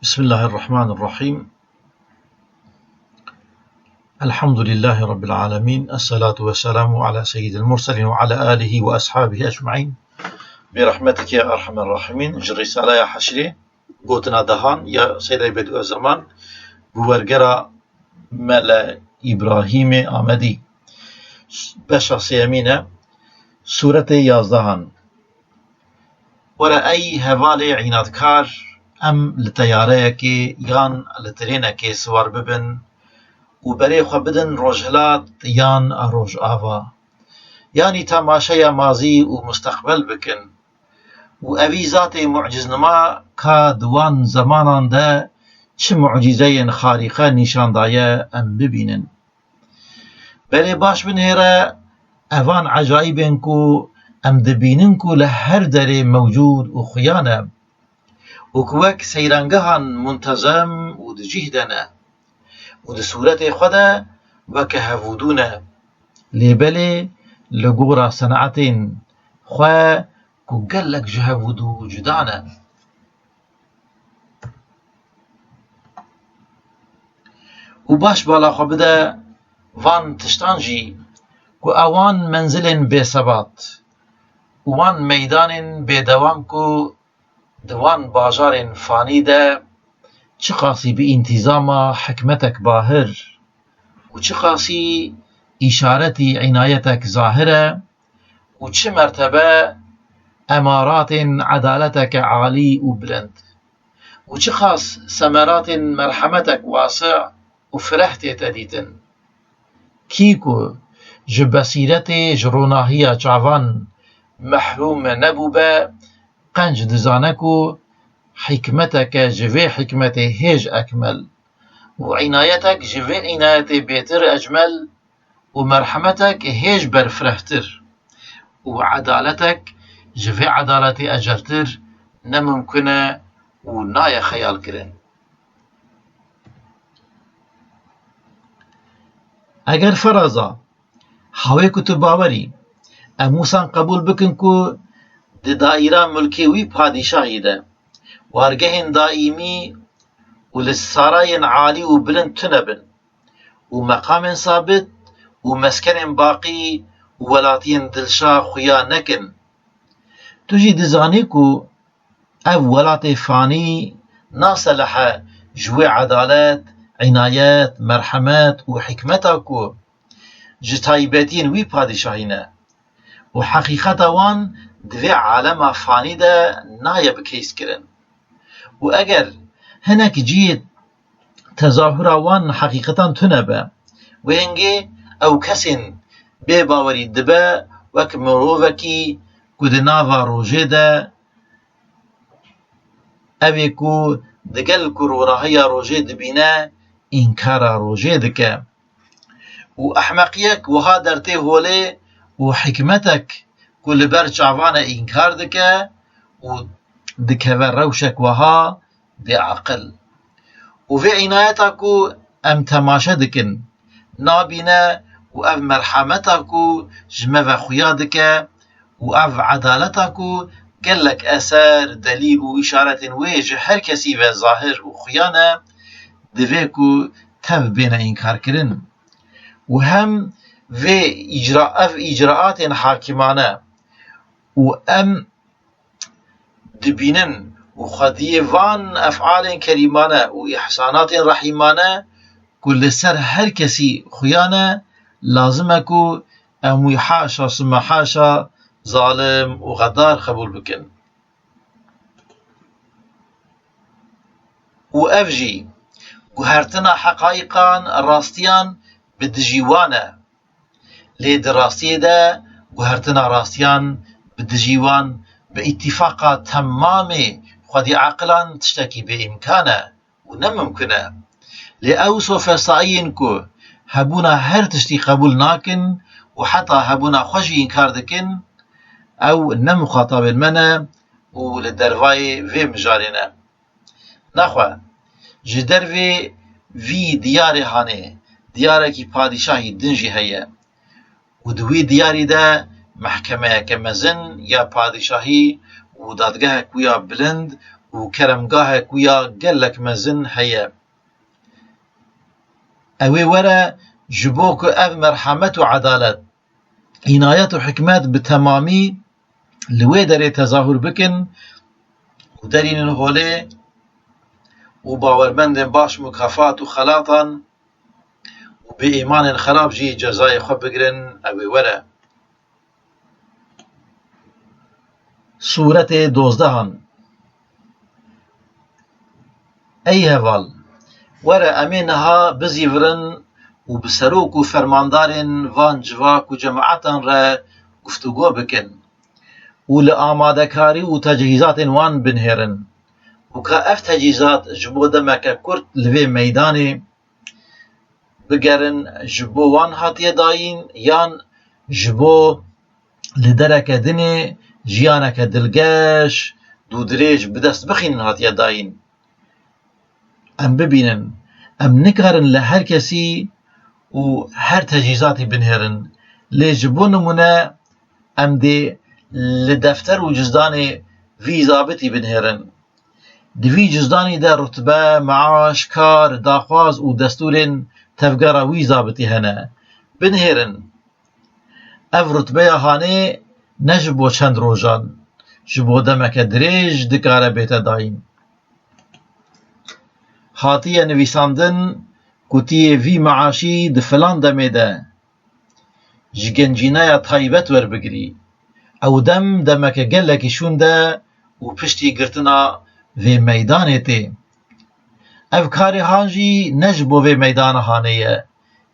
بسم الله الرحمن الرحيم. الحمد لله رب العالمين، الصلاة والسلام على سيد المرسلين وعلى آله وأصحابه أجمعين برحمتك يا أرحم الراحمين. رسالة يا حشري قوتنا دهان يا سيدي بدو الزمان بورقرة ملا إبراهيم آمدي بشا سيامين سورة يازدهان ورأي هوالي عنادكار ام لتياريك يان لترينك سوار ببن و بري خو بدن روجهلات يان روج آوا يعني تماشا ماضي و مستقبل بكن و اوي ذات معجز نما كا دوان زمانان ده چه معجزه خارقه نشان دايه ام ببينن بري باش بنهره اوان عجائبن كو ام دبينن كو لهر دره موجود و خيانه وكوك سيرانگهان منتظم و دجهدنا و دسورة خدا وكهفودونا لبلي لقورا صناعتين خوا كو قلق جهفودو جدانا و باش بالا خو بدا وان تشتانجي كو اوان منزل بثبات وان ميدان بدوام كو دوان باجار فاني ده چه قاسي بانتظام حكمتك باهر و چه قاسي إشارتي عنايتك ظاهرة و چه مرتبة أمارات عدالتك عالي و بلند و چه خاص ثمرات مرحمتك واسع و فرحت تديتن كيكو جبسيرت جروناهية جعوان محروم نبوبة قنج دزانكو حكمتك جوي حكمتي هيج أكمل وعنايتك جوي عنايتي بيتر أجمل ومرحمتك هيج برفرهتر وعدالتك جوي عدالتي أجرتر نممكنة ونايا خيال كرن. اگر فرضا حوي كتب باوري اموسان قبول بكن كو دائرة ملكي وي پادشاهي ده وارگهن دائمي وللسراين عالي وبلند تنبن ومقام ثابت ومسكن باقي وولاتين دلشا خيا نكن تجي دزانيكو او ولات فاني ناصلح جوي عدالات عنايات مرحمات وحكمتكو جتايبتين وي پادشاهينه وحقيقة وان دوی عالم فانی ده نایه بکیس کرن و اگر هنک جید تظاهر وان حقیقتا تنبه و هنگی او کسین بی باوری دبه وک مروفکی کدناوا روژه ده اوی کو دگل کروراهی روژه دبینه انکار روژه دکه و احمقیک وها درته هوله و حکمتک كل برج عوانا إنكار دكا ودكا روشك وها بعقل وفي عنايتكو أم تماشا دكن نابنا وأف مرحمتكو جمع خويا دكا وأف عدالتكو قلك أثار دليل وإشارة ويج هر كسي في ظاهر وخيانة دفيكو تف بين إنكار كرن وهم في إجراءات حاكمانة و ام دبينن و خديه وان افعال كريمانه و احسانات رحيمانه كل سر هر كسي خيانه لازمكو ام يحاشا ثم حاشا ظالم و غدار قبول بكن و افجي قهرتنا حقائقا راستيان بدجيوانه ليد راستيه ده قهرتنا راستيان بدجيوان باتفاق تمام خدي عقلا تشتكي بإمكانه ونممكنه لأوصف سعينكو هبونا هر تشتي قبول ناكن وحتى هبونا خوشي إنكار دكن أو نمخاطب المنا ولدرفاي في مجالنا نخوة جدر في ديار هاني دياركي پادشاهي دنجي هيا ودوي دياري ده محكمه كمزن يا پادشاهي و دادگاه کویا بلند و كرمگاهك ويا قلك مزن هيا اوي ورا جبوك اف مرحمة وعدالت عناية وحكمت بتمامي لوي داري تظاهر بكن و دارين الهولي و باورمند باش مكافات و خلاطا و بإيمان خراب جي جزاي خب بگرن اوي ورا سورة 12 ای هوال ورا امينها بزيفرن و بسروك و فرماندارن وان جواك و جماعتان را گفتگو بکن و لآمادكاري و تجهيزات وان بنهرن و که اف تجهيزات جبو دمك كرت لوي ميداني بگرن جبو وان هاتيه داين يان جبو لدرك دني جيانك دلگش دو دريج بدست بخين هاتيه داين ام ببينن ام نكارن لهر كسي و هر تجهيزاتي بنهرن لجبو نمونه ام دي لدفتر و جزداني في ضابطي بنهرن دفي جزداني ده رتبه معاش كار داخواز و دستورين تفقرا وي ضابطي هنا بنهرن اف رتبه هاني نجبو چند روجان جبو دمك دريج دكاره بيتا داين هاتيه نویساندن كوتيه في معاشي دفلان دمه ده جگنجينايا تايبت ور بگري او دمك گلكي شون ده و پشتي گرتنا في ميدانه تي اف كاري هانجي نجبو في ميدان هانيه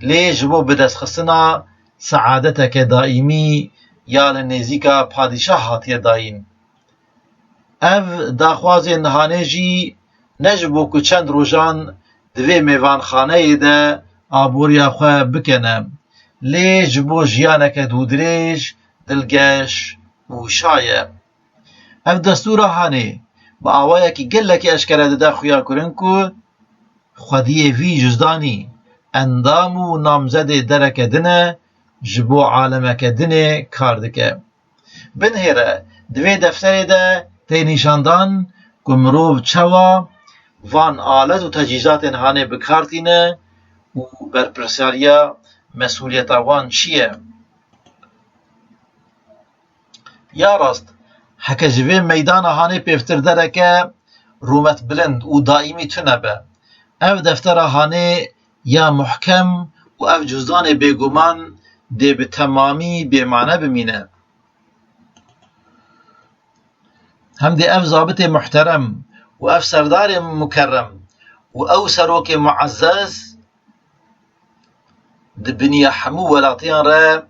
لي جبو بدست خصنا سعادتك دائمي يا لنزيكا پادشاه هاتيه داين اف داخوازين هانه جي نجبو که چند روژان دوی میوان خانه ده آبوریا خواه بکنه لی جبو جیانک دودریج دلگش و شایه اف دستور هانه با آوایا که گلکی اشکره ده خویا کرن که خودیه وی جزدانی اندام و نامزد درک دنه جبو عالمک دنه کاردکه بنهره دوی دفتر ده تی نشاندان که مروف چوا وان آلت و تجهیزات هانه بکارتینه و برپرسیاریا مسئولیت وان چیه یا راست حکه جوه میدان هانه پیفتر درکه رومت بلند و دائمی تونه به اف دفتر هانه یا محکم و اف جزدان بیگمان ده به تمامی بیمانه بمینه هم ده اف ضابط محترم و اف سردار مكرم و او سروك معزز دبنيا حمو ولاتيان را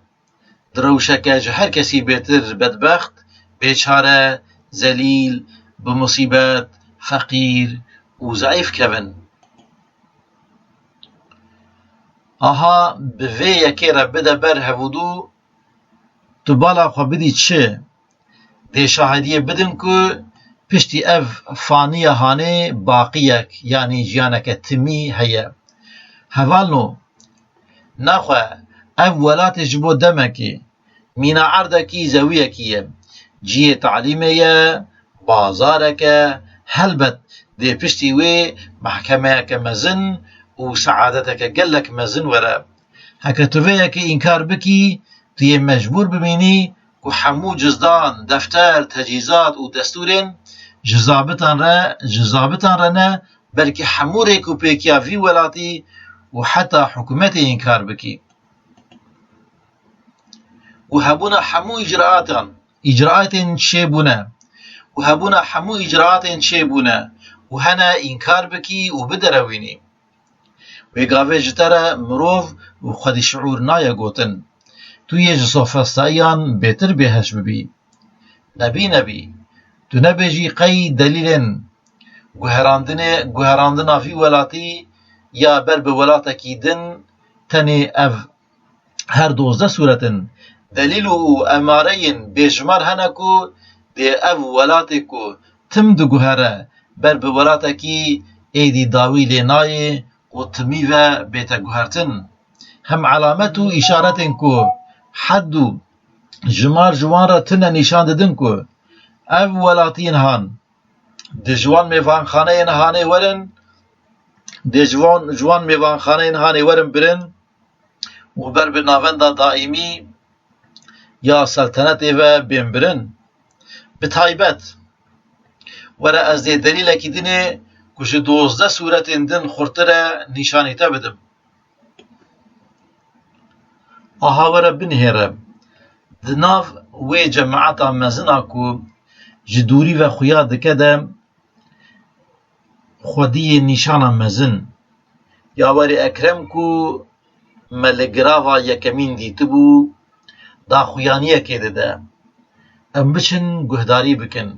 دروشك جهر كسي بيتر بدبخت بيچاره زليل بمصيبت فقير و ضعيف كبن آها بوي يكي را بده بر هفودو تبالا خو بدي چه دي شاهدية بدن که پشتی اف فانیه هانه باقیک یعنی جیانک تمی هیا هوالنو نخواه اف ولات جبو دمکی مینا عردکی زویکیه جیه تعلیمیه بازارکه هلبت ده پشتی وی محکمه که مزن و سعادتک گلک مزن وره هکه تویه که انکار بکی توی مجبور ببینی که حمو جزدان دفتر تجهیزات و دستورین جزابتان را نه بلکه حمو ریکو پیکیا وی ولاتی و حتی حکومت انکار بکی و هبونا حمو اجراعات چه بونه و هبونا حمو اجراعات چه بونه و هنه انکار بکی و بدروینی و اگاوه جتره مروف و خود شعور نایه گوتن توی جسوفستایان بهتر بهش ببی نبی تو نبیجی قی دلیلن گوهراندنا فی ولاتی یا بر به ولاتکی دن تنی اف هر 12 صورتن دلیل و امارین بیشمار هنکو ده اف ولاتی کو تم دو گوهره بر به ولاتکی ایدی داوی لینای و تمی و بیتا گوهرتن هم علامت و اشارتن کو حد و جمار جوان را تنه نشان ددن کو اف ولاتین هان دجوان میوان خانه نهانه ورن جوان میوان خانه نهانه ورن برن و بر بناوندا دائمی یا سلطنت و بین برن بتایبت وره از دی دلیل اکی دینه کش 12 صورت دن خورتره نشانیتا بدم آها وره بنهره دناف وی جماعتا مزنا کو جدوری و خویا دکه ده خودی نشانا مزن یاوری اکرم کو ملگراوا یکمین دیتبو دا خویانیه که ده ام بچن گهداری بکن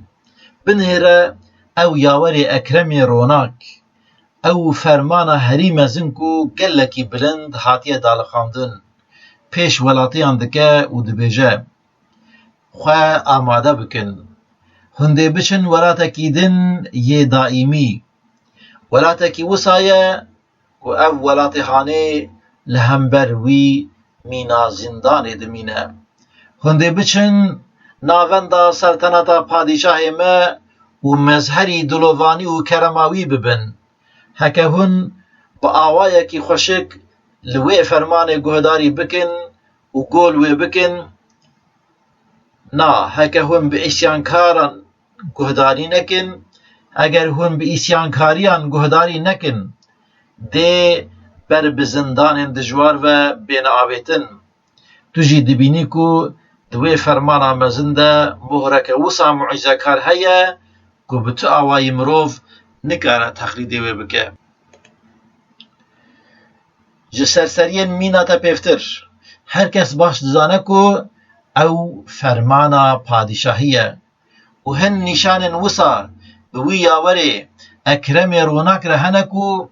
بنهره او یاوری اکرم روناک او فرمانا هری مزن کو گلکی بلند هاتیه دالخاندن پیش ولاتیان دکه و دبیجه خواه آماده بکن هنده بچن ولاتکی دن یه دائمی ولاتکی وسایه و او ولاتی خانه لهمبر وی مینا زندان دمینه هنده بچن ناوندا سلطنتا پادشاه ما و مزهری دلووانی و کرماوی ببن هکه هن با آوائه کی خوشک لوی فرمان گهداری بکن و گول وی بکن نا هکه هن به اسیانکاران گهداری نکن اگر هن به اسیانکاریان گهداری نکن ده بر بزندان دجوار و بین آویتن تو جی دبینی کو دوی فرمان آمزنده مهرک وسا معیزه کار هیا کو بتو آوائی مروف نکاره تخلیده وی بکه جسرسرین مینا تا پیفتر هر کس باش دزانه کو او فرمانا پادشاهیه و هن نشان وسا بوی یاوری اکرم روناک رهنه کو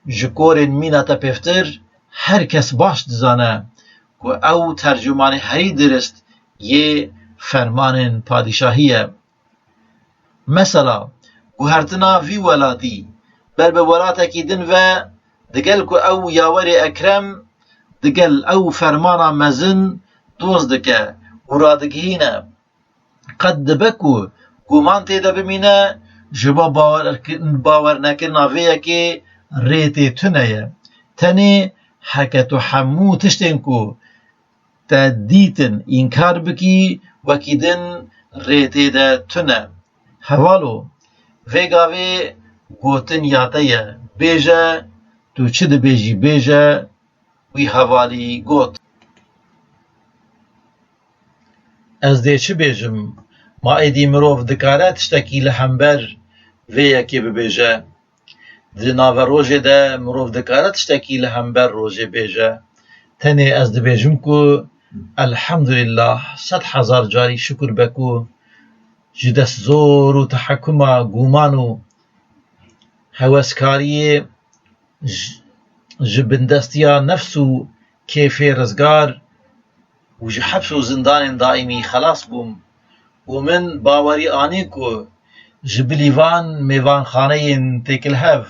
جکورین مینا تا پیفتر هر کس باش دزانه کو او ترجمان هری درست یه فرمان پادشاهیه مثلا گوهرتنا وی ولاتی بر به ولاتکی دن و دگل کو او یاوری اکرم دگل او فرمانا مزن دوز دکه و رادگهینه قد دبکو گومان تیده بمینه جبا باور نکرنا ویه که ریتی تنه تنه حکتو حمو تشتین کو تا دیتن انکار بکی وکیدن ریتی ده تنه حوالو ویگاوی گوتن یاتیه بیجه تو چه ده بیجی بیجه وی حوالی گوت از ده چه بیجم ما ایدی مروف دکاره تشتکی لحنبر ویه که ببیجه ده ناوه روژه ده مروف دکاره تشتکی لحنبر روژه بیجه تنه از ده بیجم که الحمدلله 100,000 جاری شکر بکو جدست زور و تحکم گومان و هوسکاری جبندستیا نفس و کیف رزگار و جحبس و زندان دائمی خلاص بوم و من باوری آنی کو جبلیوان میوان خانه تکل هف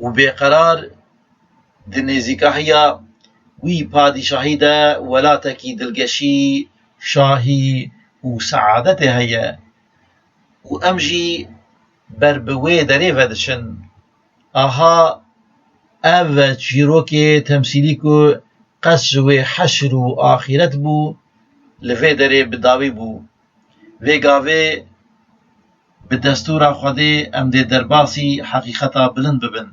و بیقرار دنیزیکاهیا وی پادشاهی ده ولاتکی دلگشی شاهی و سعادت هیا و امجی بر بوی دری ودشن آها او چیروک تمثیلی کو قصر حشر و آخرت بو لفه دری بداوی بو ویگاوی به دستور خوده ام ده درباسی حقیقتا بلند ببن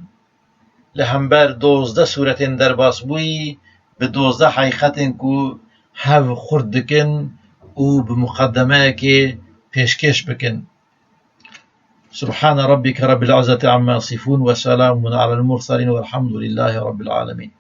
لهمبر 12 صورتین درباس بوی به 12 حقیقتین کو هف خورد دکن و بمقدمه که پیشکش بکن سبحان ربك رب العزة عما يصفون وسلام على المرسلين والحمد لله رب العالمين